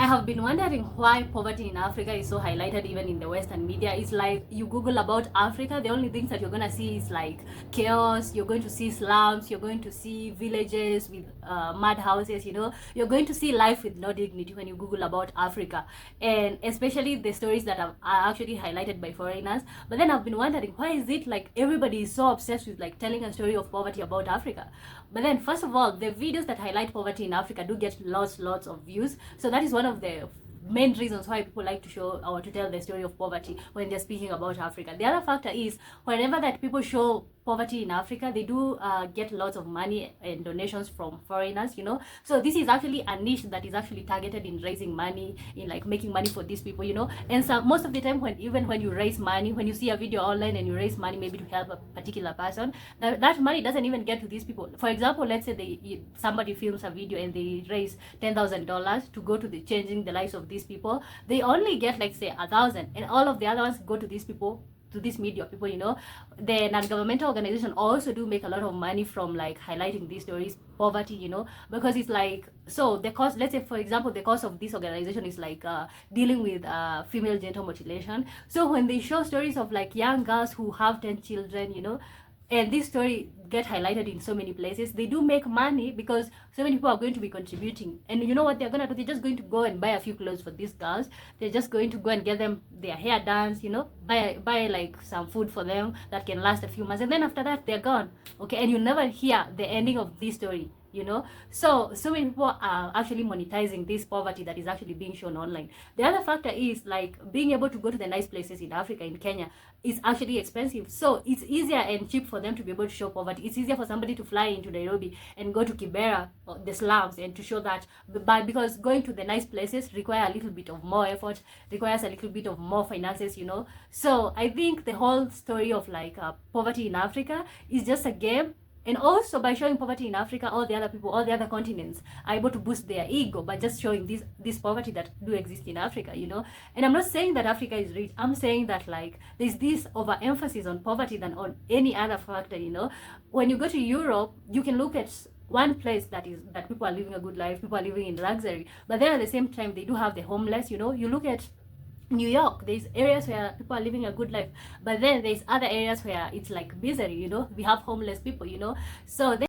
have been wondering why poverty in Africa is so highlighted even in the Western media. It's like you Google about Africa, the only things that you're gonna see is like chaos. You're going to see slums. You're going to see villages with mud houses. You know, you're going to see life with no dignity when you Google about Africa, and especially the stories that are actually highlighted by foreigners. But then I've been wondering, why is it like everybody is so obsessed with like telling a story of poverty about Africa? But then first of all, the videos that highlight poverty in Africa do get lots of views, so that is one of the main reasons why people like to show or to tell the story of poverty when they're speaking about Africa. The other factor is whenever that people show poverty in Africa, they do get lots of money and donations from foreigners, you know. So this is actually a niche that is actually targeted in raising money, in like making money for these people, you know. And so most of the time, when even when you raise money, when you see a video online and you raise money maybe to help a particular person, that money doesn't even get to these people. For example, let's say somebody films a video and they raise $10,000 to go to the changing the lives of these people. They only get like say 1,000, and all of the other ones go to these people, to this media people, you know. The non-governmental organization also do make a lot of money from like highlighting these stories, poverty, you know, because it's like, so the cost, let's say for example, the cost of this organization is like dealing with female genital mutilation. So when they show stories of like young girls who have 10 children, you know, and this story get highlighted in so many places, they do make money because so many people are going to be contributing. And you know what they're gonna do? They're just going to go and buy a few clothes for these girls. They're just going to go and get them their hair done, you know, buy like some food for them that can last a few months, and then after that they're gone. Okay, and you never hear the ending of this story, you know. So many people are actually monetizing this poverty that is actually being shown online. The other factor is like being able to go to the nice places in Africa, in Kenya, is actually expensive. So it's easier and cheap for them to be able to show poverty. It's easier for somebody to fly into Nairobi and go to Kibera, the slums, and to show that. But because going to the nice places require a little bit of more effort, requires a little bit of more finances, you know. So I think the whole story of like poverty in Africa is just a game. And also by showing poverty in Africa, all the other people, all the other continents are able to boost their ego by just showing this poverty that do exist in Africa, you know. And I'm not saying that Africa is rich. I'm saying that like there's this overemphasis on poverty than on any other factor, you know. When you go to Europe, you can look at one place that people are living a good life, people are living in luxury, but then at the same time they do have the homeless, you know. You look at New York, there's areas where people are living a good life, but then there's other areas where it's like misery, you know. We have homeless people, you know. So